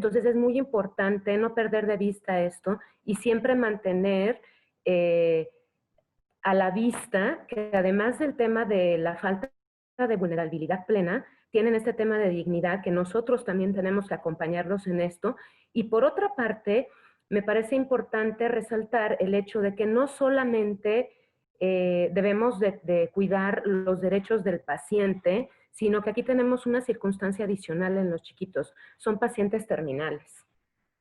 Entonces es muy importante no perder de vista esto y siempre mantener a la vista que además del tema de la falta de vulnerabilidad plena, tienen este tema de dignidad que nosotros también tenemos que acompañarlos en esto. Y por otra parte, me parece importante resaltar el hecho de que no solamente debemos de cuidar los derechos del paciente, sino que aquí tenemos una circunstancia adicional en los chiquitos. Son pacientes terminales.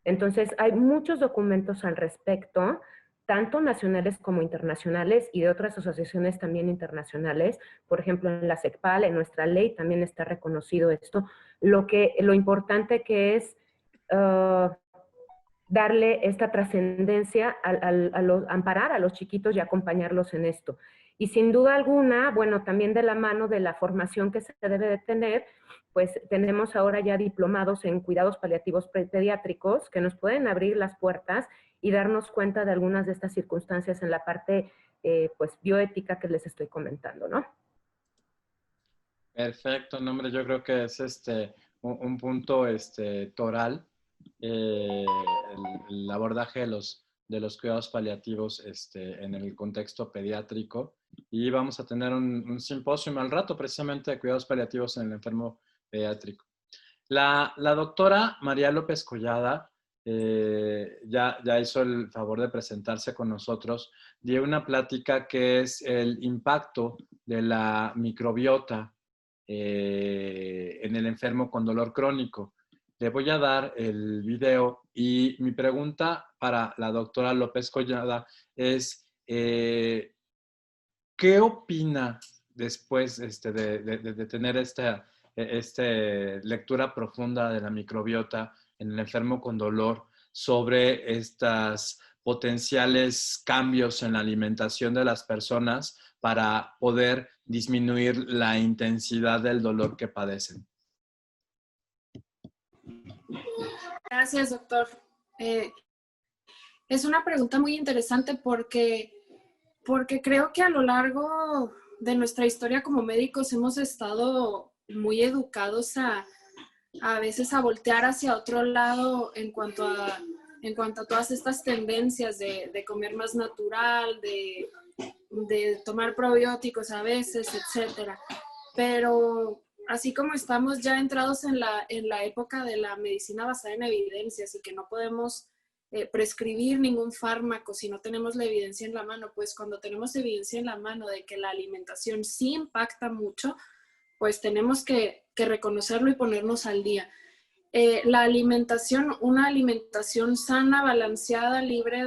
Entonces, hay muchos documentos al respecto, tanto nacionales como internacionales y de otras asociaciones también internacionales. Por ejemplo, en la CEPAL, en nuestra ley también está reconocido esto. Lo importante que es darle esta trascendencia amparar a los chiquitos y acompañarlos en esto. Y sin duda alguna, bueno, también de la mano de la formación que se debe de tener, pues tenemos ahora ya diplomados en cuidados paliativos pediátricos que nos pueden abrir las puertas y darnos cuenta de algunas de estas circunstancias en la parte pues bioética que les estoy comentando, ¿no? Perfecto, no, hombre, yo creo que es un punto toral el abordaje de los cuidados paliativos en el contexto pediátrico. Y vamos a tener un simposio al rato precisamente de cuidados paliativos en el enfermo pediátrico. La doctora María López Collada ya hizo el favor de presentarse con nosotros. Dio una plática que es el impacto de la microbiota en el enfermo con dolor crónico. Le voy a dar el video y mi pregunta para la doctora López Collada es, ¿qué opina después de tener esta lectura profunda de la microbiota en el enfermo con dolor sobre estos potenciales cambios en la alimentación de las personas para poder disminuir la intensidad del dolor que padecen? Gracias, doctor. Es una pregunta muy interesante porque creo que a lo largo de nuestra historia como médicos hemos estado muy educados a veces a voltear hacia otro lado en cuanto a todas estas tendencias de comer más natural, de tomar probióticos a veces, etcétera. Pero así como estamos ya entrados en la época de la medicina basada en evidencias y que no podemos prescribir ningún fármaco si no tenemos la evidencia en la mano, pues cuando tenemos evidencia en la mano de que la alimentación sí impacta mucho, pues tenemos que reconocerlo y ponernos al día. La alimentación, una alimentación sana, balanceada, libre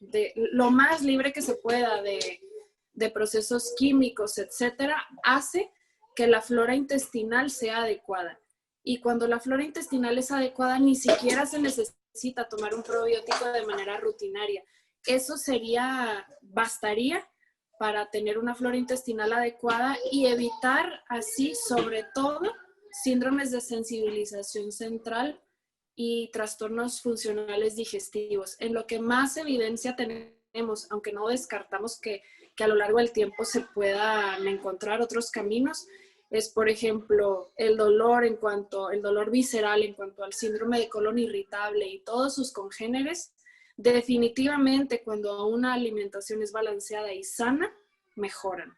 de lo más libre que se pueda de procesos químicos, etcétera, hace que la flora intestinal sea adecuada. Y cuando la flora intestinal es adecuada, ni siquiera se necesita tomar un probiótico de manera rutinaria. Eso bastaría para tener una flora intestinal adecuada y evitar así, sobre todo, síndromes de sensibilización central y trastornos funcionales digestivos. En lo que más evidencia tenemos, aunque no descartamos que a lo largo del tiempo se puedan encontrar otros caminos, es, por ejemplo, el dolor el dolor visceral en cuanto al síndrome de colon irritable y todos sus congéneres. Definitivamente, cuando una alimentación es balanceada y sana, mejoran.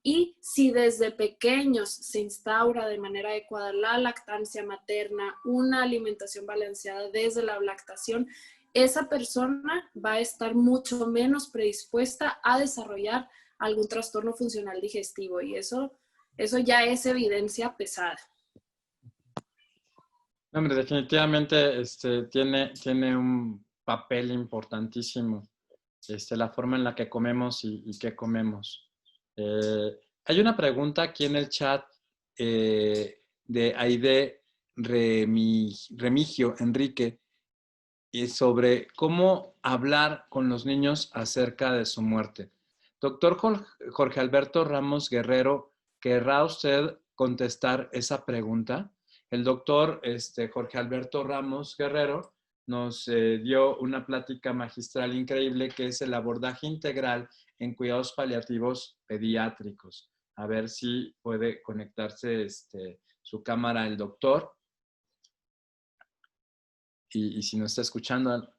Y si desde pequeños se instaura de manera adecuada la lactancia materna, una alimentación balanceada desde la lactación, esa persona va a estar mucho menos predispuesta a desarrollar algún trastorno funcional digestivo. Y eso ya es evidencia pesada. Hombre, definitivamente tiene un papel importantísimo la forma en la que comemos y qué comemos. Hay una pregunta aquí en el chat de Aide Remigio Enrique sobre cómo hablar con los niños acerca de su muerte. Doctor Jorge Alberto Ramos Guerrero, ¿querrá usted contestar esa pregunta? El doctor Jorge Alberto Ramos Guerrero nos dio una plática magistral increíble que es el abordaje integral en cuidados paliativos pediátricos. A ver si puede conectarse su cámara el doctor. y si nos está escuchando,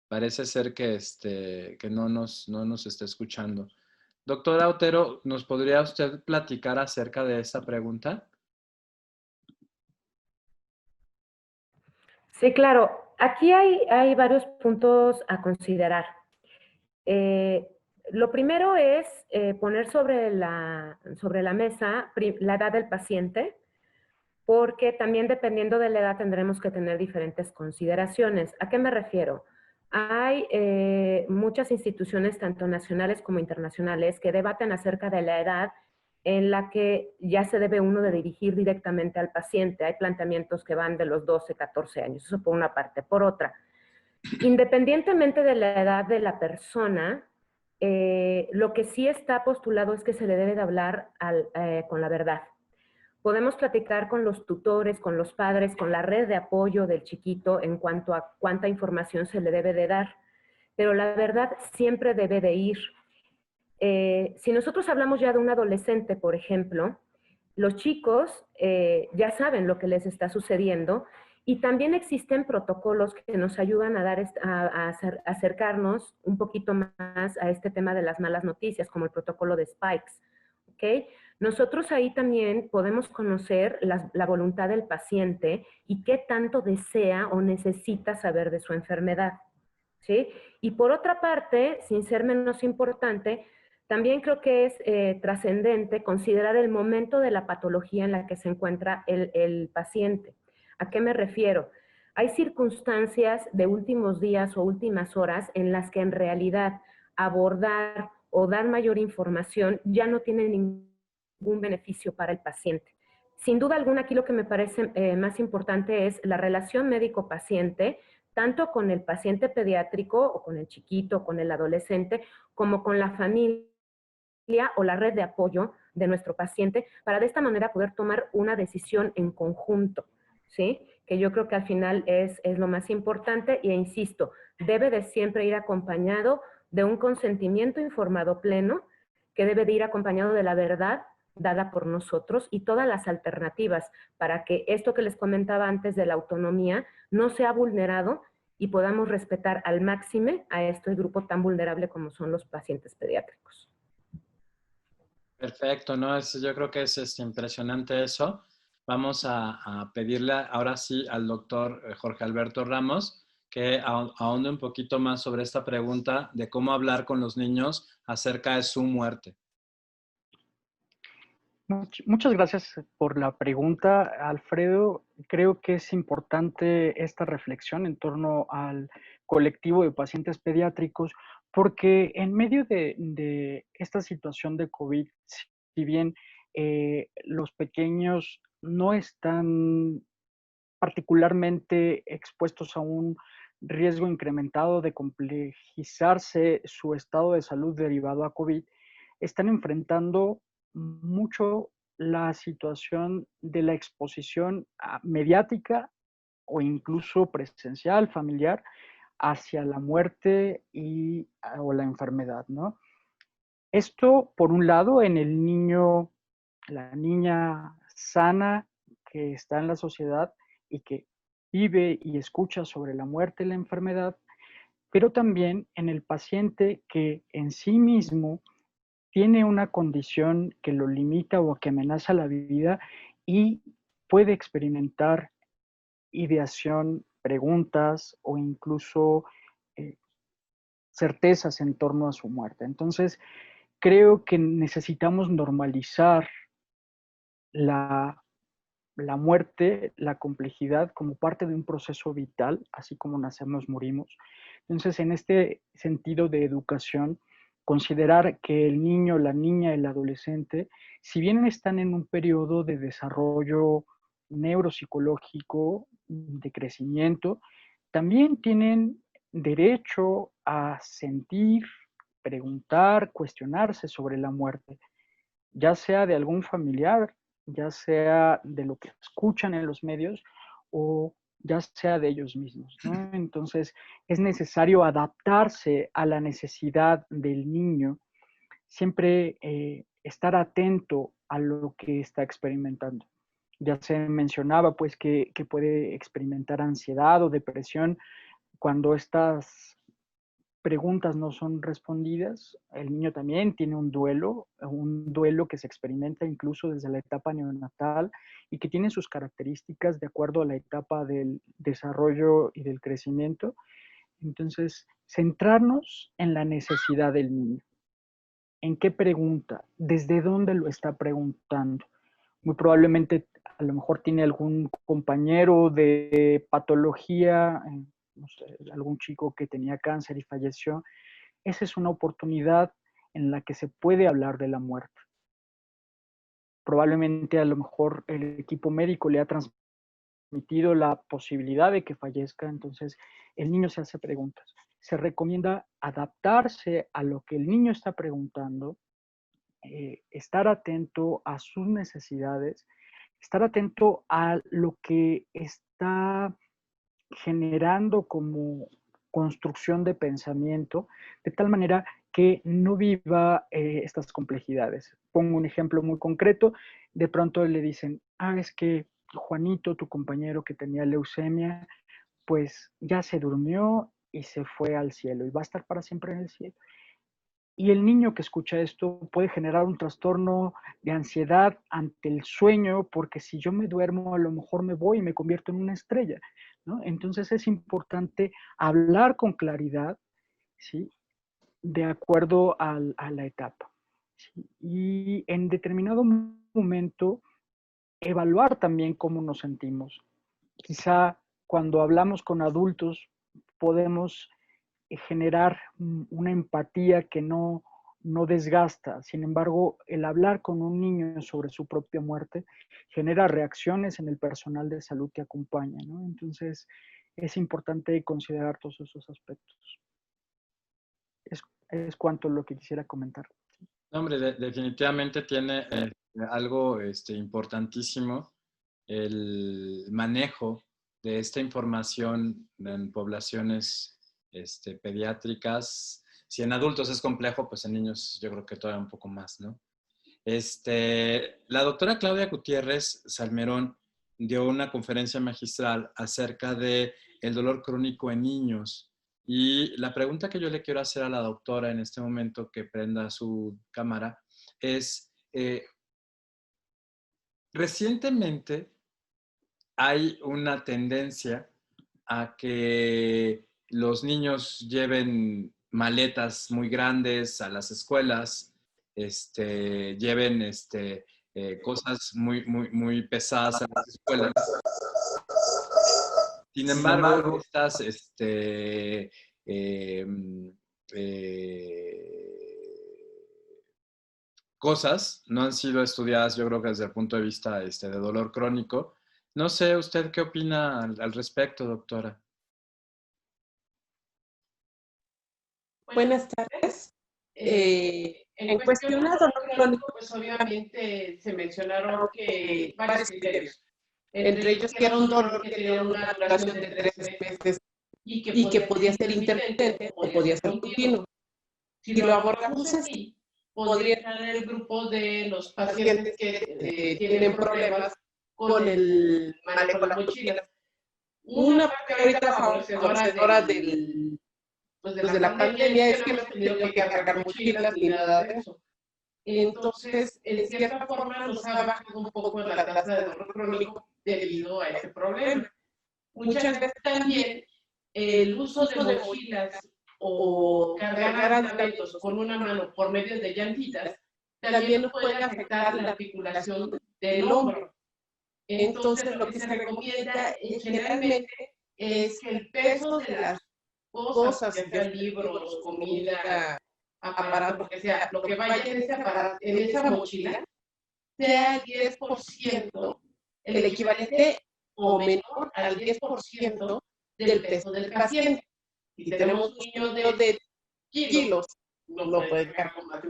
parece ser que no nos está escuchando. Doctora Otero, ¿nos podría usted platicar acerca de esa pregunta? Sí, claro. Aquí hay varios puntos a considerar. Eh, lo primero es poner sobre la mesa la edad del paciente, porque también dependiendo de la edad tendremos que tener diferentes consideraciones. ¿A qué me refiero? Hay muchas instituciones, tanto nacionales como internacionales, que debaten acerca de la edad en la que ya se debe uno de dirigir directamente al paciente. Hay planteamientos que van de los 12, 14 años, eso por una parte. Por otra, independientemente de la edad de la persona, lo que sí está postulado es que se le debe de hablar con la verdad. Podemos platicar con los tutores, con los padres, con la red de apoyo del chiquito en cuanto a cuánta información se le debe de dar, pero la verdad siempre debe de ir. Si nosotros hablamos ya de un adolescente, por ejemplo, los chicos ya saben lo que les está sucediendo y también existen protocolos que nos ayudan a, acercarnos un poquito más a este tema de las malas noticias, como el protocolo de Spikes. ¿Okay? Nosotros ahí también podemos conocer la voluntad del paciente y qué tanto desea o necesita saber de su enfermedad. ¿Sí? Y por otra parte, sin ser menos importante, también creo que es trascendente considerar el momento de la patología en la que se encuentra el paciente. ¿A qué me refiero? Hay circunstancias de últimos días o últimas horas en las que en realidad abordar o dar mayor información ya no tiene ningún beneficio para el paciente. Sin duda alguna, aquí lo que me parece más importante es la relación médico-paciente, tanto con el paciente pediátrico o con el chiquito, con el adolescente, como con la familia o la red de apoyo de nuestro paciente, para de esta manera poder tomar una decisión en conjunto, ¿sí? Que yo creo que al final es lo más importante e insisto, debe de siempre ir acompañado de un consentimiento informado pleno, que debe de ir acompañado de la verdad dada por nosotros y todas las alternativas para que esto que les comentaba antes de la autonomía no sea vulnerado y podamos respetar al máximo a este grupo tan vulnerable como son los pacientes pediátricos. Perfecto, ¿no? Yo creo que es impresionante eso. Vamos a pedirle ahora sí al doctor Jorge Alberto Ramos que ahonde un poquito más sobre esta pregunta de cómo hablar con los niños acerca de su muerte. Muchas gracias por la pregunta, Alfredo. Creo que es importante esta reflexión en torno al colectivo de pacientes pediátricos, porque en medio de esta situación de COVID, si bien los pequeños no están particularmente expuestos a un riesgo incrementado de complejizarse su estado de salud derivado a COVID, están enfrentando mucho la situación de la exposición mediática o incluso presencial, familiar, hacia la muerte o la enfermedad, ¿no? Esto, por un lado, en el niño, la niña sana que está en la sociedad y que vive y escucha sobre la muerte y la enfermedad, pero también en el paciente que en sí mismo tiene una condición que lo limita o que amenaza la vida y puede experimentar ideación, preguntas o incluso certezas en torno a su muerte. Entonces, creo que necesitamos normalizar la, la muerte, la complejidad como parte de un proceso vital, así como nacemos, morimos. Entonces, en este sentido de educación, considerar que el niño, la niña, el adolescente, si bien están en un periodo de desarrollo neuropsicológico, de crecimiento, también tienen derecho a sentir, preguntar, cuestionarse sobre la muerte, ya sea de algún familiar, ya sea de lo que escuchan en los medios o ya sea de ellos mismos, ¿no? Entonces, es necesario adaptarse a la necesidad del niño, siempre estar atento a lo que está experimentando. Ya se mencionaba pues que puede experimentar ansiedad o depresión cuando estas preguntas no son respondidas. El niño también tiene un duelo que se experimenta incluso desde la etapa neonatal y que tiene sus características de acuerdo a la etapa del desarrollo y del crecimiento. Entonces, centrarnos en la necesidad del niño. ¿En qué pregunta? ¿Desde dónde lo está preguntando? Muy probablemente a lo mejor tiene algún compañero de patología, no sé, algún chico que tenía cáncer y falleció. Esa es una oportunidad en la que se puede hablar de la muerte. Probablemente a lo mejor el equipo médico le ha transmitido la posibilidad de que fallezca, entonces el niño se hace preguntas. Se recomienda adaptarse a lo que el niño está preguntando, estar atento a sus necesidades, estar atento a lo que está generando como construcción de pensamiento, de tal manera que no viva estas complejidades. Pongo un ejemplo muy concreto, de pronto le dicen, es que Juanito, tu compañero que tenía leucemia, pues ya se durmió y se fue al cielo y va a estar para siempre en el cielo. Y el niño que escucha esto puede generar un trastorno de ansiedad ante el sueño, porque si yo me duermo, a lo mejor me voy y me convierto en una estrella, ¿no? Entonces es importante hablar con claridad, ¿sí? De acuerdo a la etapa, ¿sí? Y en determinado momento, evaluar también cómo nos sentimos. Quizá cuando hablamos con adultos podemos generar una empatía que no desgasta. Sin embargo, el hablar con un niño sobre su propia muerte genera reacciones en el personal de salud que acompaña, ¿no? Entonces, es importante considerar todos esos aspectos. Es cuanto lo que quisiera comentar. No, hombre, definitivamente tiene algo importantísimo el manejo de esta información en poblaciones pediátricas. Si en adultos es complejo, pues en niños yo creo que todavía un poco más, ¿no? La doctora Claudia Gutiérrez Salmerón dio una conferencia magistral acerca de el dolor crónico en niños. Y la pregunta que yo le quiero hacer a la doctora en este momento que prenda su cámara es, recientemente hay una tendencia a que los niños lleven maletas muy grandes a las escuelas, lleven cosas muy, muy, muy pesadas a las escuelas. Sin embargo, estas cosas no han sido estudiadas, yo creo que desde el punto de vista de dolor crónico. No sé, ¿usted qué opina al respecto, doctora? Buenas tardes. En cuestión de dolor crónico, pues obviamente se mencionaron que varios criterios, entre ellos que era un dolor que tenía una duración de 3 meses y que podía ser intermitente o podía ser continuo. Si lo abordamos así, podría entrar en el grupo de los pacientes que tienen problemas con el manejo de las mochilas. Una parte ahorita favorecedora de la pandemia es que no hemos tenido que cargar mochilas ni nada de eso. Entonces, en cierta forma, nos ha bajado un poco la tasa de dolor crónico debido a ese problema. Muchas veces también el uso de mochilas o cargar aditamentos con una mano por medio de llantitas también nos puede afectar la articulación del hombro. Entonces, lo que se recomienda generalmente es que el peso de las cosas, ya sean libros, comida, aparatos, lo que sea, lo que vaya en ese aparato, en esa mochila, sea 10%, el equivalente o menor al 10% del peso del paciente. Si tenemos un niño de kilos, no puede cargar más de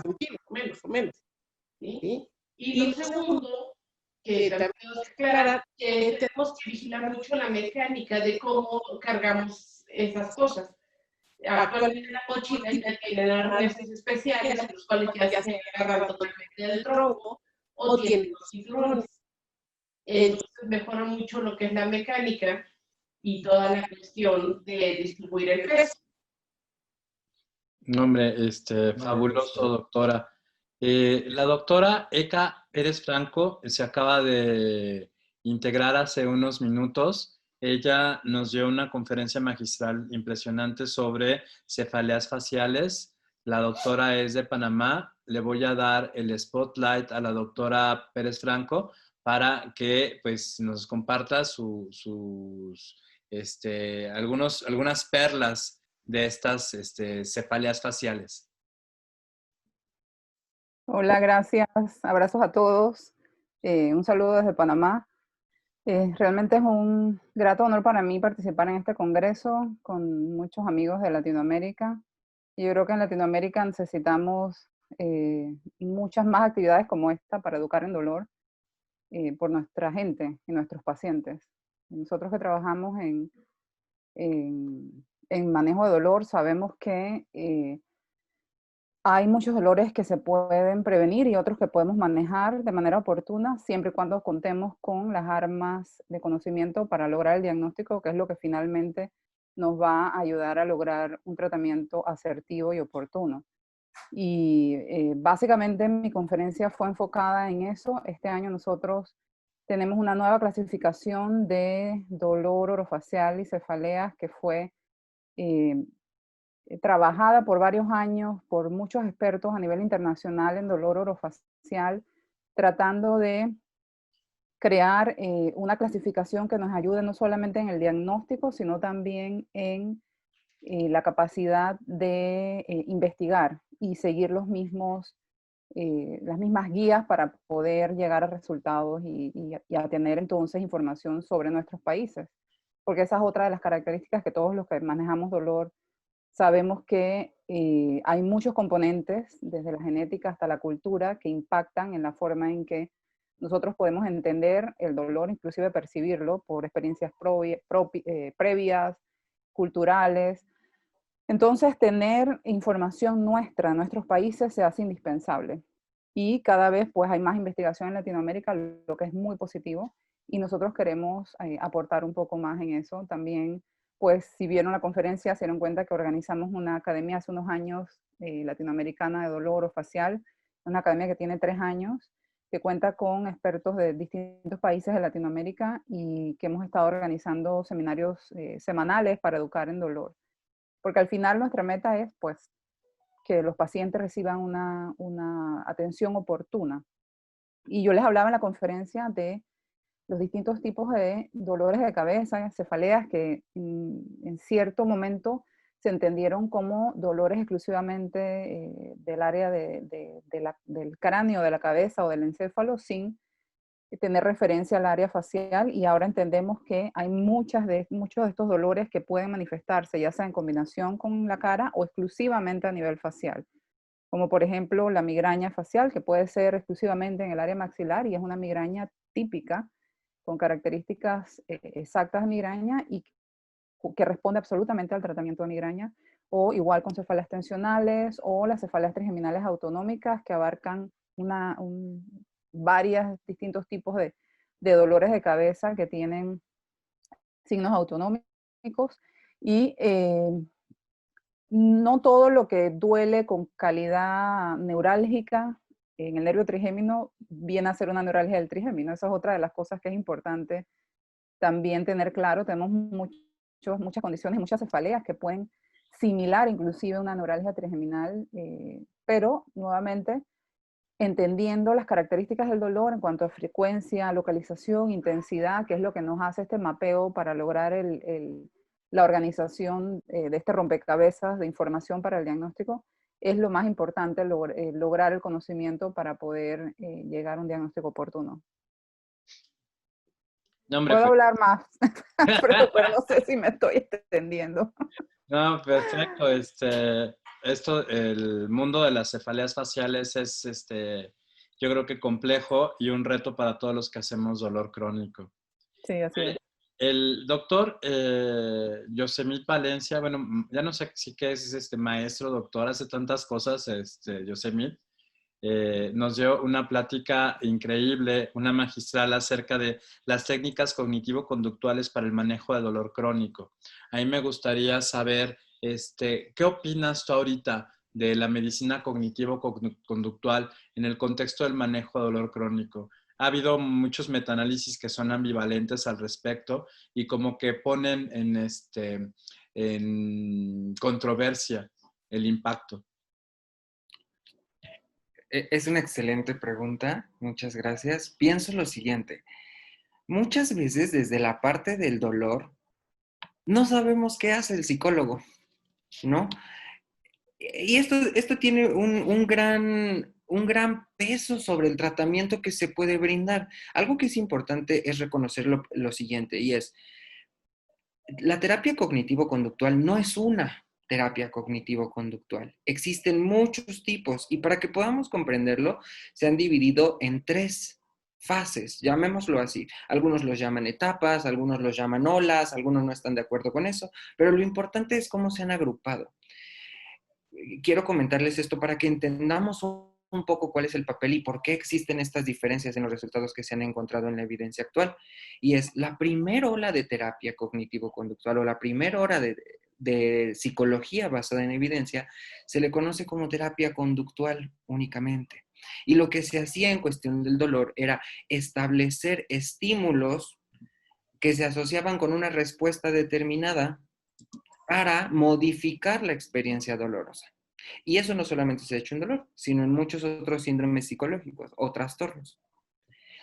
un kilo, menos. ¿Sí? Y lo segundo, que también tenemos que aclarar, que tenemos que vigilar mucho la mecánica de cómo cargamos esas cosas. Actualmente la mochila tiene arneses especiales, los cuales ya se agarran totalmente del tronco o tienen los cinturones. Entonces mejora mucho lo que es la mecánica y toda la cuestión de distribuir el peso. No, hombre, fabuloso, doctora. La doctora Eka Pérez Franco se acaba de integrar hace unos minutos. Ella nos dio una conferencia magistral impresionante sobre cefaleas faciales. La doctora es de Panamá. Le voy a dar el spotlight a la doctora Pérez Franco para que pues, nos comparta algunas perlas de estas cefaleas faciales. Hola, gracias. Abrazos a todos. Un saludo desde Panamá. Realmente es un grato honor para mí participar en este congreso con muchos amigos de Latinoamérica. Y yo creo que en Latinoamérica necesitamos muchas más actividades como esta para educar en dolor por nuestra gente y nuestros pacientes. Nosotros que trabajamos en manejo de dolor sabemos que hay muchos dolores que se pueden prevenir y otros que podemos manejar de manera oportuna, siempre y cuando contemos con las armas de conocimiento para lograr el diagnóstico, que es lo que finalmente nos va a ayudar a lograr un tratamiento asertivo y oportuno. Y básicamente mi conferencia fue enfocada en eso. Este año nosotros tenemos una nueva clasificación de dolor orofacial y cefaleas que fue trabajada por varios años por muchos expertos a nivel internacional en dolor orofacial, tratando de crear una clasificación que nos ayude no solamente en el diagnóstico, sino también en la capacidad de investigar y seguir las mismas guías para poder llegar a resultados y a tener entonces información sobre nuestros países. Porque esa es otra de las características que todos los que manejamos dolor sabemos, que hay muchos componentes, desde la genética hasta la cultura, que impactan en la forma en que nosotros podemos entender el dolor, inclusive percibirlo por experiencias previas, culturales. Entonces, tener información nuestra en nuestros países se hace indispensable. Y cada vez pues hay más investigación en Latinoamérica, lo que es muy positivo. Y nosotros queremos aportar un poco más en eso. También, pues si vieron la conferencia, se dieron cuenta que organizamos una academia hace unos años latinoamericana de dolor orofacial, una academia que tiene 3 años, que cuenta con expertos de distintos países de Latinoamérica y que hemos estado organizando seminarios semanales para educar en dolor. Porque al final nuestra meta es, pues, que los pacientes reciban una atención oportuna. Y yo les hablaba en la conferencia de los distintos tipos de dolores de cabeza, cefaleas, que en cierto momento se entendieron como dolores exclusivamente del área del cráneo, de la cabeza o del encéfalo, sin tener referencia al área facial, y ahora entendemos que hay muchos de estos dolores que pueden manifestarse, ya sea en combinación con la cara o exclusivamente a nivel facial. Como por ejemplo la migraña facial, que puede ser exclusivamente en el área maxilar y es una migraña típica, con características exactas de migraña y que responde absolutamente al tratamiento de migraña, o igual con cefaleas tensionales o las cefaleas trigeminales autonómicas, que abarcan varios distintos tipos de dolores de cabeza que tienen signos autonómicos. Y no todo lo que duele con calidad neurálgica en el nervio trigémino viene a ser una neuralgia del trigémino. Esa es otra de las cosas que es importante también tener claro. Tenemos muchas condiciones, muchas cefaleas que pueden similar inclusive una neuralgia trigeminal, pero nuevamente entendiendo las características del dolor en cuanto a frecuencia, localización, intensidad, que es lo que nos hace este mapeo para lograr la organización de este rompecabezas de información para el diagnóstico, es lo más importante, lograr el conocimiento para poder llegar a un diagnóstico oportuno. No, hombre, puedo hablar más, pero no sé si me estoy extendiendo. No, perfecto. El mundo de las cefaleas faciales es, yo creo que complejo y un reto para todos los que hacemos dolor crónico. Sí, así es. El doctor Yosemit Palencia, bueno, ya no sé si que es maestro, doctor, hace tantas cosas, Yosemit. nos dio una plática increíble, una magistral acerca de las técnicas cognitivo-conductuales para el manejo de dolor crónico. A mí me gustaría saber, ¿qué opinas tú ahorita de la medicina cognitivo-conductual en el contexto del manejo de dolor crónico? Ha habido muchos metaanálisis que son ambivalentes al respecto y como que ponen en controversia el impacto. Es una excelente pregunta, muchas gracias. Pienso lo siguiente, muchas veces desde la parte del dolor no sabemos qué hace el psicólogo, ¿no? Y esto tiene un gran peso sobre el tratamiento que se puede brindar. Algo que es importante es reconocer lo siguiente, y es, la terapia cognitivo-conductual no es una terapia cognitivo-conductual. Existen muchos tipos y para que podamos comprenderlo, se han dividido en 3 fases, llamémoslo así. Algunos los llaman etapas, algunos los llaman olas, algunos no están de acuerdo con eso, pero lo importante es cómo se han agrupado. Quiero comentarles esto para que entendamos un poco cuál es el papel y por qué existen estas diferencias en los resultados que se han encontrado en la evidencia actual. Y es la primera ola de terapia cognitivo-conductual o la primera ola de psicología basada en evidencia, se le conoce como terapia conductual únicamente. Y lo que se hacía en cuestión del dolor era establecer estímulos que se asociaban con una respuesta determinada para modificar la experiencia dolorosa. Y eso no solamente se ha hecho en dolor, sino en muchos otros síndromes psicológicos o trastornos.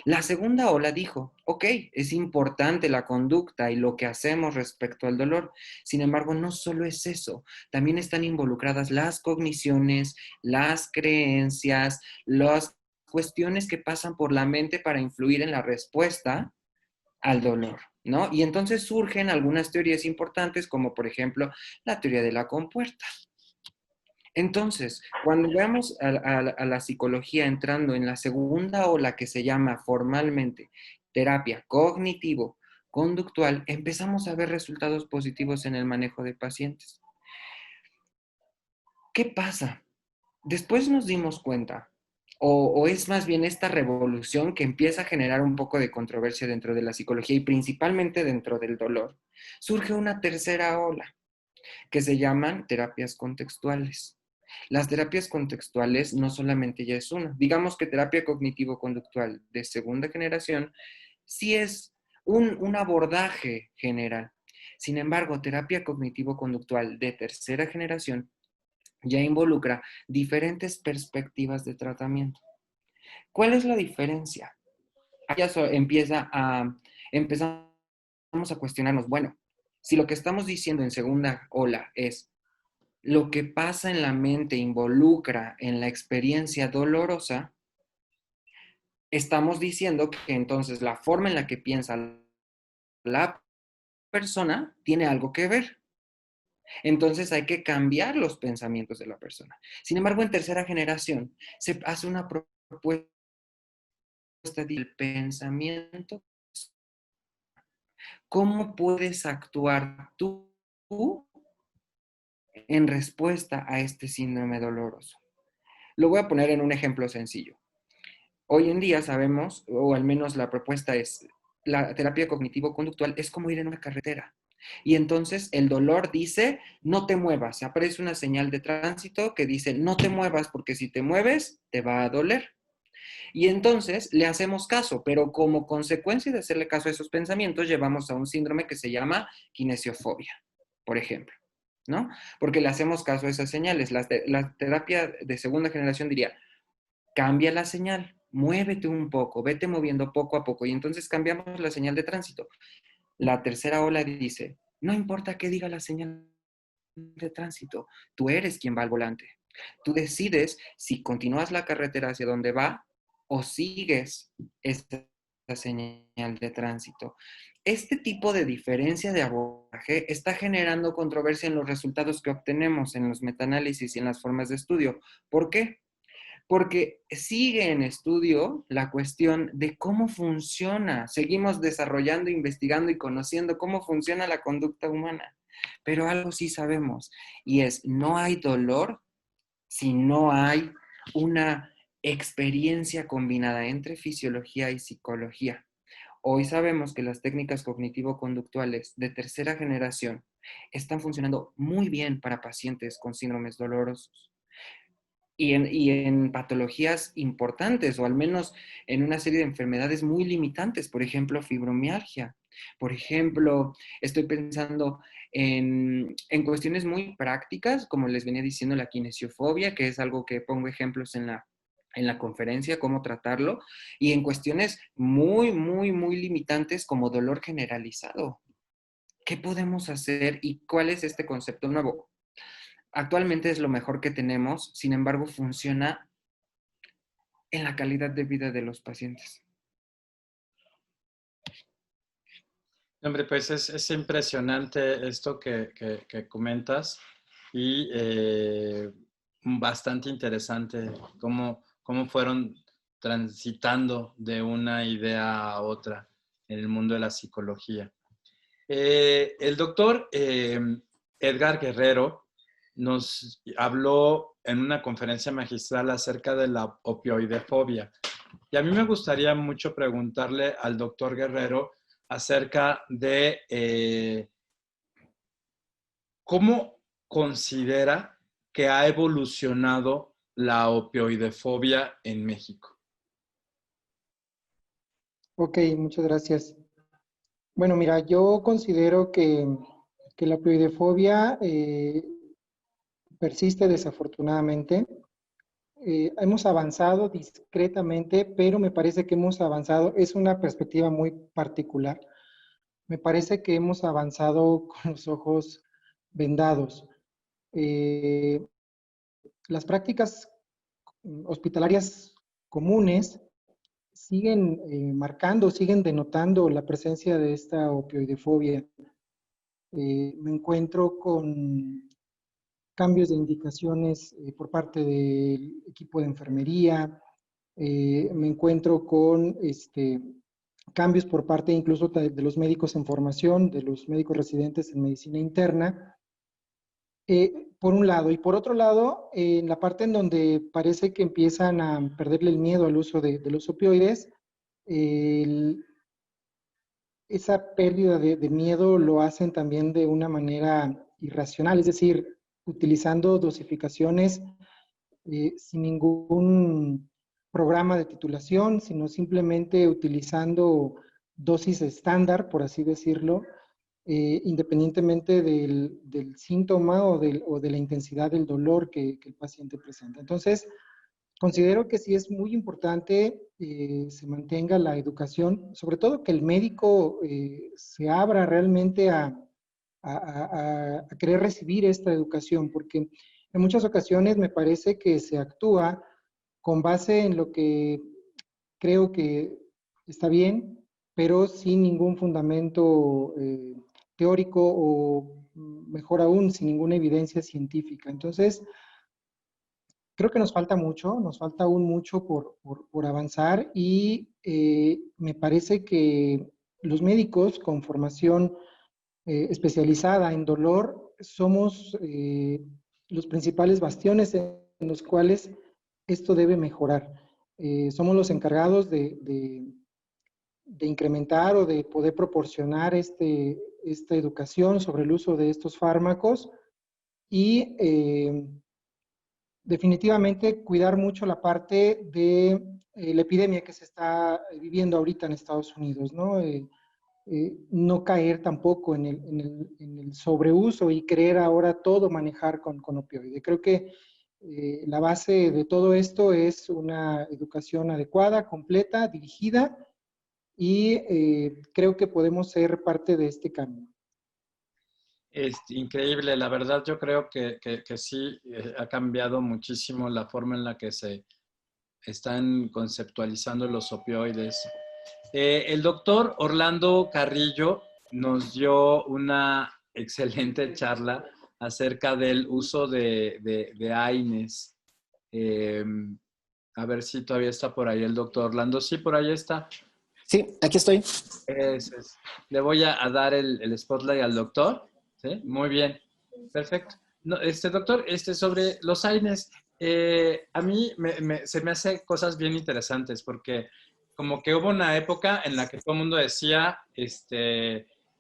La segunda ola dijo, ok, es importante la conducta y lo que hacemos respecto al dolor. Sin embargo, no solo es eso, también están involucradas las cogniciones, las creencias, las cuestiones que pasan por la mente para influir en la respuesta al dolor, ¿no? Y entonces surgen algunas teorías importantes, como por ejemplo la teoría de la compuerta. Entonces, cuando veamos a la psicología entrando en la segunda ola que se llama formalmente terapia cognitivo-conductual, empezamos a ver resultados positivos en el manejo de pacientes. ¿Qué pasa? Después nos dimos cuenta, o es más bien esta revolución que empieza a generar un poco de controversia dentro de la psicología y principalmente dentro del dolor, surge una tercera ola que se llaman terapias contextuales. Las terapias contextuales no solamente ya es una. Digamos que terapia cognitivo-conductual de segunda generación sí es un abordaje general. Sin embargo, terapia cognitivo-conductual de tercera generación ya involucra diferentes perspectivas de tratamiento. ¿Cuál es la diferencia? Ya empezamos a cuestionarnos, bueno, si lo que estamos diciendo en segunda ola es lo que pasa en la mente involucra en la experiencia dolorosa, estamos diciendo que entonces la forma en la que piensa la persona tiene algo que ver. Entonces hay que cambiar los pensamientos de la persona. Sin embargo, en tercera generación se hace una propuesta del pensamiento. ¿Cómo puedes actuar tú en respuesta a este síndrome doloroso? Lo voy a poner en un ejemplo sencillo. Hoy en día sabemos, o al menos la propuesta es, la terapia cognitivo-conductual es como ir en una carretera. Y entonces el dolor dice, no te muevas. Aparece una señal de tránsito que dice, no te muevas porque si te mueves te va a doler. Y entonces le hacemos caso, pero como consecuencia de hacerle caso a esos pensamientos, llevamos a un síndrome que se llama kinesiofobia, por ejemplo, ¿no? Porque le hacemos caso a esas señales. La terapia de segunda generación diría, cambia la señal, muévete un poco, vete moviendo poco a poco y entonces cambiamos la señal de tránsito. La tercera ola dice, no importa qué diga la señal de tránsito, tú eres quien va al volante. Tú decides si continúas la carretera hacia donde va o sigues esta señal de tránsito. Este tipo de diferencia de abordaje está generando controversia en los resultados que obtenemos en los metaanálisis y en las formas de estudio. ¿Por qué? Porque sigue en estudio la cuestión de cómo funciona. Seguimos desarrollando, investigando y conociendo cómo funciona la conducta humana. Pero algo sí sabemos, y es, no hay dolor si no hay una experiencia combinada entre fisiología y psicología. Hoy sabemos que las técnicas cognitivo-conductuales de tercera generación están funcionando muy bien para pacientes con síndromes dolorosos y en patologías importantes, o al menos en una serie de enfermedades muy limitantes, por ejemplo, fibromialgia. Por ejemplo, estoy pensando en cuestiones muy prácticas, como les venía diciendo, la kinesiofobia, que es algo que pongo ejemplos en la conferencia, cómo tratarlo, y en cuestiones muy, muy, muy limitantes como dolor generalizado. ¿Qué podemos hacer y cuál es este concepto nuevo? Actualmente es lo mejor que tenemos, sin embargo, funciona en la calidad de vida de los pacientes. Hombre, pues es impresionante esto que comentas y bastante interesante cómo fueron transitando de una idea a otra en el mundo de la psicología. El doctor Edgar Guerrero nos habló en una conferencia magistral acerca de la opioidefobia. Y a mí me gustaría mucho preguntarle al doctor Guerrero acerca de cómo considera que ha evolucionado la opioidefobia en México. Ok, muchas gracias. Bueno, mira, yo considero que la opioidefobia persiste desafortunadamente. Hemos avanzado discretamente, pero me parece que hemos avanzado, es una perspectiva muy particular. Me parece que hemos avanzado con los ojos vendados. Las prácticas hospitalarias comunes siguen marcando, siguen denotando la presencia de esta opioidefobia. Me encuentro con cambios de indicaciones por parte del equipo de enfermería, me encuentro con cambios por parte incluso de los médicos en formación, de los médicos residentes en medicina interna, por un lado. Y por otro lado, en la parte en donde parece que empiezan a perderle el miedo al uso de los opioides, esa pérdida de miedo lo hacen también de una manera irracional, es decir, utilizando dosificaciones sin ningún programa de titulación, sino simplemente utilizando dosis estándar, por así decirlo, independientemente del síntoma o de la intensidad del dolor que el paciente presenta. Entonces, considero que sí es muy importante se mantenga la educación, sobre todo que el médico se abra realmente a querer recibir esta educación, porque en muchas ocasiones me parece que se actúa con base en lo que creo que está bien, pero sin ningún fundamento teórico o mejor aún, sin ninguna evidencia científica. Entonces, creo que nos falta mucho, nos falta aún mucho por avanzar y me parece que los médicos con formación especializada en dolor somos los principales bastiones en los cuales esto debe mejorar. Somos los encargados de incrementar o de poder proporcionar esta educación sobre el uso de estos fármacos y definitivamente cuidar mucho la parte de la epidemia que se está viviendo ahorita en Estados Unidos, ¿no? No caer tampoco en el sobreuso y querer ahora todo manejar con opioide. Creo que la base de todo esto es una educación adecuada, completa, dirigida y creo que podemos ser parte de este cambio. Es increíble, la verdad yo creo que sí ha cambiado muchísimo la forma en la que se están conceptualizando los opioides. El doctor Orlando Carrillo nos dio una excelente charla acerca del uso de AINES. A ver si todavía está por ahí el doctor Orlando. Sí, por ahí está. Sí, aquí estoy. Le voy a dar el spotlight al doctor. ¿Sí? Muy bien. Perfecto. No, doctor, sobre los AINES, A mí se me hace cosas bien interesantes porque como que hubo una época en la que todo el mundo decía,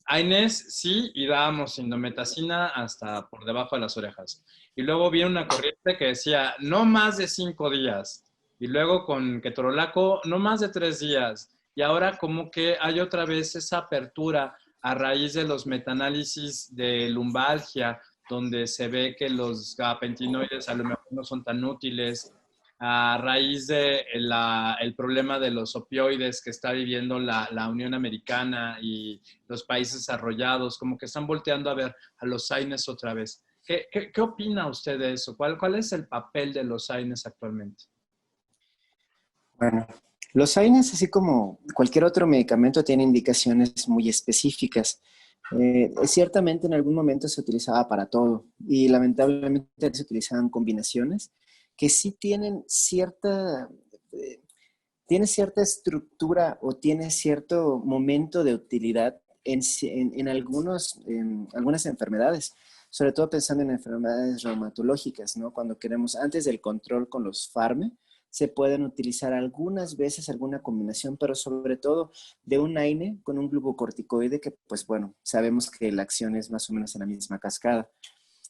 AINES sí, y dábamos indometacina hasta por debajo de las orejas. Y luego viene una corriente que decía, no más de 5 días. Y luego con ketorolaco, no más de 3 días. Y ahora como que hay otra vez esa apertura a raíz de los metaanálisis de lumbalgia, donde se ve que los gabapentinoides a lo mejor no son tan útiles, a raíz de el problema de los opioides que está viviendo la Unión Americana y los países desarrollados, como que están volteando a ver a los AINES otra vez. ¿Qué opina usted de eso? ¿Cuál es el papel de los AINES actualmente? Bueno, los AINES, así como cualquier otro medicamento, tienen indicaciones muy específicas. Ciertamente en algún momento se utilizaba para todo y lamentablemente se utilizaban combinaciones que sí tienen tiene cierta estructura o tiene cierto momento de utilidad en algunas enfermedades, sobre todo pensando en enfermedades reumatológicas, ¿no? Cuando queremos, antes del control con los fármacos, se pueden utilizar algunas veces alguna combinación, pero sobre todo de un AINE con un glucocorticoide que, pues bueno, sabemos que la acción es más o menos en la misma cascada.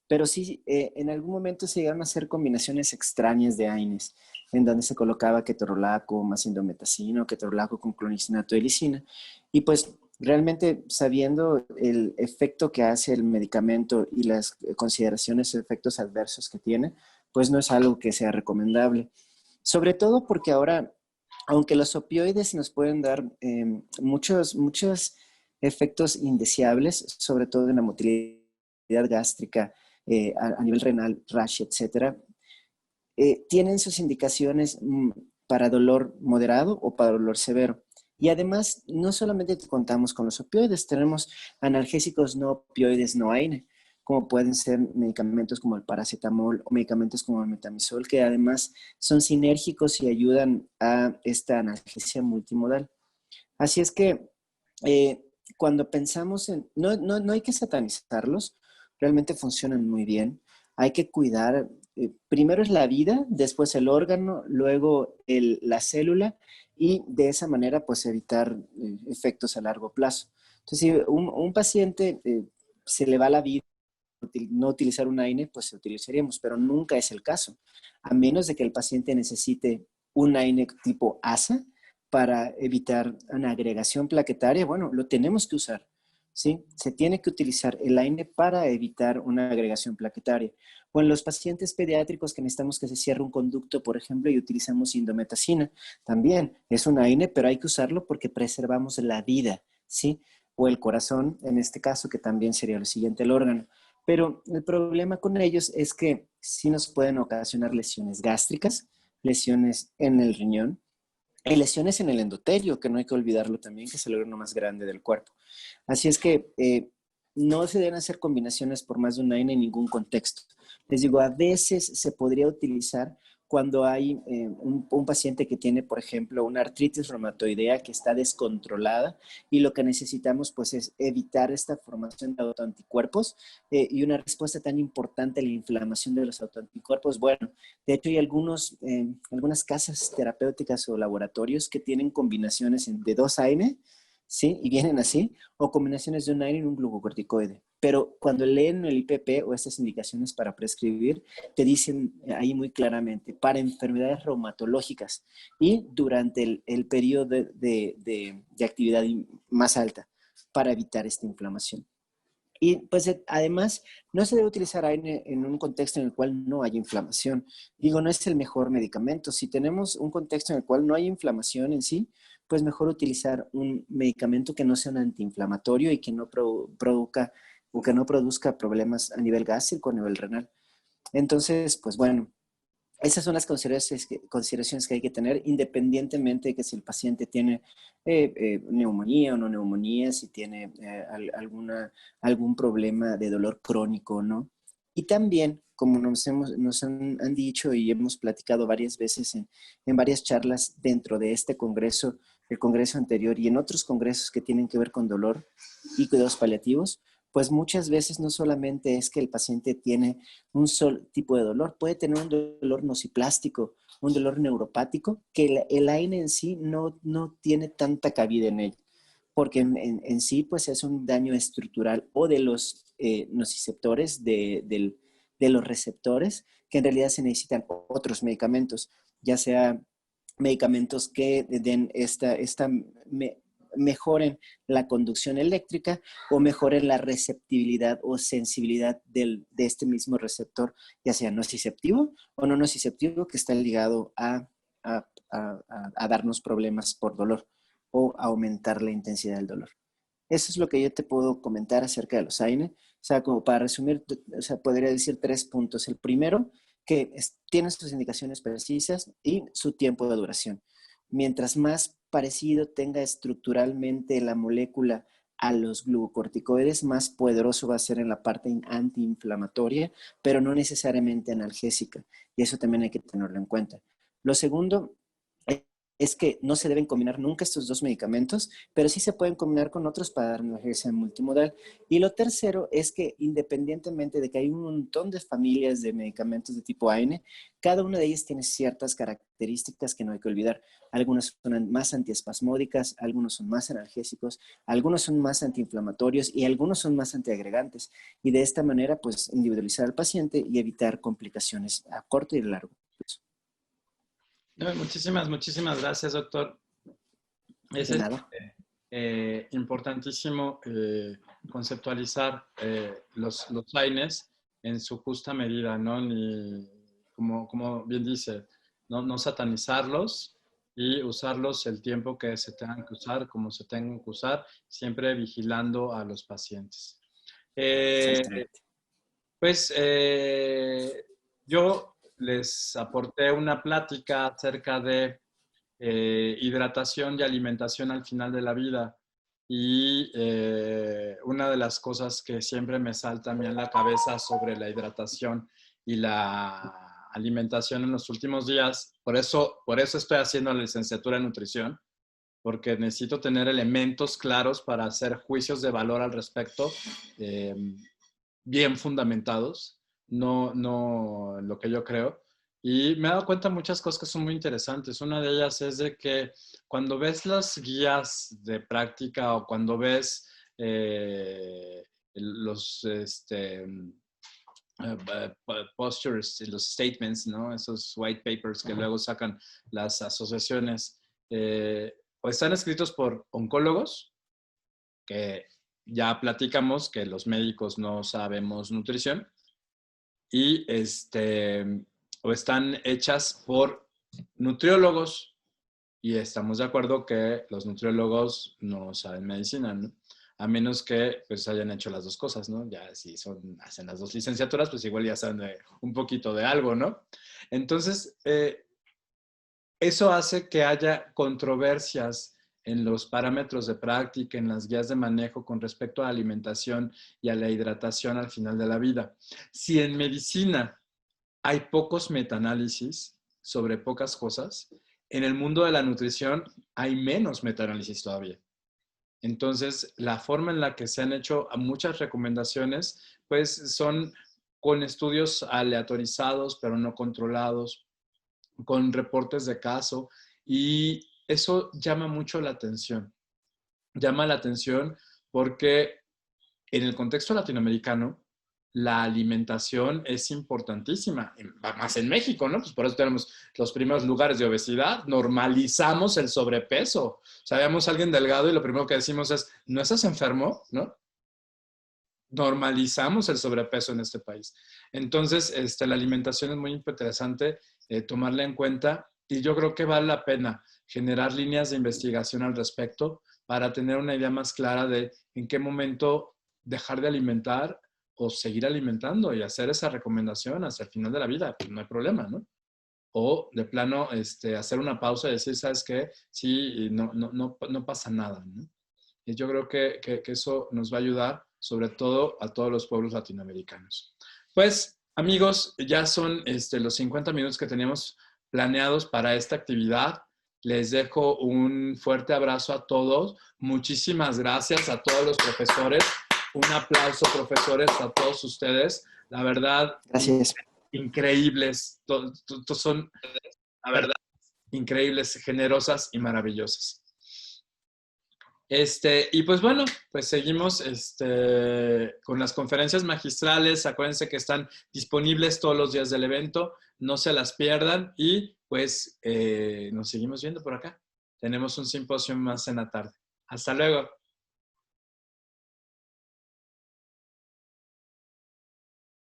Pero sí, en algún momento se llegaron a hacer combinaciones extrañas de AINES, en donde se colocaba ketorolaco más indometacina o ketorolaco con clonidinato de lisina. Y pues realmente sabiendo el efecto que hace el medicamento y las consideraciones o efectos adversos que tiene, pues no es algo que sea recomendable. Sobre todo porque ahora, aunque los opioides nos pueden dar muchos efectos indeseables, sobre todo en la motilidad gástrica, a nivel renal, rash, etcétera, tienen sus indicaciones para dolor moderado o para dolor severo. Y además, no solamente contamos con los opioides, tenemos analgésicos no opioides no AINE, como pueden ser medicamentos como el paracetamol o medicamentos como el metamizol, que además son sinérgicos y ayudan a esta analgesia multimodal. Así es que cuando pensamos en... No hay que satanizarlos, realmente funcionan muy bien. Hay que cuidar, primero es la vida, después el órgano, luego la célula y de esa manera pues evitar efectos a largo plazo. Entonces, si un paciente se le va la vida, no utilizar un AINE, pues utilizaríamos, pero nunca es el caso, a menos de que el paciente necesite un AINE tipo ASA para evitar una agregación plaquetaria. Bueno, lo tenemos que usar, ¿sí? Se tiene que utilizar el AINE para evitar una agregación plaquetaria. O en los pacientes pediátricos que necesitamos que se cierre un conducto, por ejemplo, y utilizamos indometacina, también es un AINE, pero hay que usarlo porque preservamos la vida, ¿sí? O el corazón, en este caso, que también sería lo siguiente, el órgano. Pero el problema con ellos es que sí nos pueden ocasionar lesiones gástricas, lesiones en el riñón, y lesiones en el endotelio, que no hay que olvidarlo también, que es el órgano más grande del cuerpo. Así es que no se deben hacer combinaciones por más de un AINE en ningún contexto. Les digo, a veces se podría utilizar cuando hay un paciente que tiene, por ejemplo, una artritis reumatoidea que está descontrolada y lo que necesitamos pues es evitar esta formación de autoanticuerpos y una respuesta tan importante a la inflamación de los autoanticuerpos. Bueno, de hecho hay algunas casas terapéuticas o laboratorios que tienen combinaciones de 2 AINE, ¿sí? Y vienen así, o combinaciones de un AINE y un glucocorticoide. Pero cuando leen el IPP o estas indicaciones para prescribir, te dicen ahí muy claramente, para enfermedades reumatológicas y durante el periodo de actividad más alta, para evitar esta inflamación. Y pues además no se debe utilizar AINE en un contexto en el cual no hay inflamación. Digo, no es el mejor medicamento. Si tenemos un contexto en el cual no hay inflamación en sí, pues mejor utilizar un medicamento que no sea un antiinflamatorio y que no produzca problemas a nivel gástrico, a nivel renal. Entonces, pues bueno, esas son las consideraciones que hay que tener independientemente de que si el paciente tiene neumonía o no neumonía, si tiene algún problema de dolor crónico o no. Y también, como nos han dicho y hemos platicado varias veces en varias charlas dentro de este congreso, el congreso anterior y en otros congresos que tienen que ver con dolor y cuidados paliativos, pues muchas veces no solamente es que el paciente tiene un solo tipo de dolor, puede tener un dolor nociplástico, un dolor neuropático, que el AINE en sí no tiene tanta cabida en ello, porque en sí pues es un daño estructural o de los nociceptores, de los receptores, que en realidad se necesitan otros medicamentos, ya sea medicamentos que den mejoren la conducción eléctrica o mejoren la receptibilidad o sensibilidad de este mismo receptor, ya sea nociceptivo o no nociceptivo, que está ligado a darnos problemas por dolor o aumentar la intensidad del dolor. Eso es lo que yo te puedo comentar acerca de los AINE. O sea, como para resumir, o sea, podría decir 3 puntos. El primero, que tiene sus indicaciones precisas y su tiempo de duración. Mientras más parecido tenga estructuralmente la molécula a los glucocorticoides, más poderoso va a ser en la parte antiinflamatoria, pero no necesariamente analgésica. Y eso también hay que tenerlo en cuenta. Lo segundo es que no se deben combinar nunca estos dos medicamentos, pero sí se pueden combinar con otros para dar analgesia multimodal. Y lo tercero es que independientemente de que hay un montón de familias de medicamentos de tipo AINE, cada una de ellas tiene ciertas características que no hay que olvidar. Algunas son más antiespasmódicas, algunos son más analgésicos, algunos son más antiinflamatorios y algunos son más antiagregantes. Y de esta manera, pues, individualizar al paciente y evitar complicaciones a corto y largo plazo. No, muchísimas gracias, doctor. Es importantísimo conceptualizar los AINES en su justa medida, ¿no? Ni, como bien dice, no satanizarlos y usarlos el tiempo que se tengan que usar, como se tengan que usar, siempre vigilando a los pacientes. Yo les aporté una plática acerca de hidratación y alimentación al final de la vida. Y una de las cosas que siempre me salta a mí en la cabeza sobre la hidratación y la alimentación en los últimos días, por eso estoy haciendo la licenciatura en nutrición, porque necesito tener elementos claros para hacer juicios de valor al respecto, bien fundamentados, no lo que yo creo. Y me he dado cuenta de muchas cosas que son muy interesantes. Una de ellas es de que cuando ves las guías de práctica o cuando ves los postures, los statements, ¿no? Esos white papers que luego sacan las asociaciones, o están escritos por oncólogos, que ya platicamos que los médicos no sabemos nutrición, y o están hechas por nutriólogos, y estamos de acuerdo que los nutriólogos no saben medicina, ¿no? A menos que pues hayan hecho las dos cosas, ¿no? Ya si hacen las dos licenciaturas, pues igual ya saben un poquito de algo, ¿no? Entonces, eso hace que haya controversias en los parámetros de práctica, en las guías de manejo con respecto a la alimentación y a la hidratación al final de la vida. Si en medicina hay pocos metaanálisis sobre pocas cosas, en el mundo de la nutrición hay menos metaanálisis todavía. Entonces, la forma en la que se han hecho muchas recomendaciones, pues son con estudios aleatorizados, pero no controlados, con reportes de caso, y eso llama mucho la atención. Llama la atención porque en el contexto latinoamericano, la alimentación es importantísima, más en México, ¿no? Pues por eso tenemos los primeros lugares de obesidad, normalizamos el sobrepeso. O sea, vemos a alguien delgado y lo primero que decimos es, ¿no estás enfermo? ¿No? Normalizamos el sobrepeso en este país. Entonces, la alimentación es muy interesante tomarla en cuenta, y yo creo que vale la pena generar líneas de investigación al respecto para tener una idea más clara de en qué momento dejar de alimentar o seguir alimentando y hacer esa recomendación hasta el final de la vida, pues no hay problema, ¿no? O de plano hacer una pausa y decir, ¿sabes qué? Sí, no pasa nada, ¿no? Y yo creo que eso nos va a ayudar, sobre todo a todos los pueblos latinoamericanos. Pues, amigos, ya son los 50 minutos que teníamos planeados para esta actividad. Les dejo un fuerte abrazo a todos. Muchísimas gracias a todos los profesores un aplauso, profesores, a todos ustedes. La verdad, Gracias. Increíbles. Son, la verdad, increíbles, generosas y maravillosas. Y pues bueno, pues seguimos con las conferencias magistrales. Acuérdense que están disponibles todos los días del evento. No se las pierdan y pues nos seguimos viendo por acá. Tenemos un simposio más en la tarde. Hasta luego.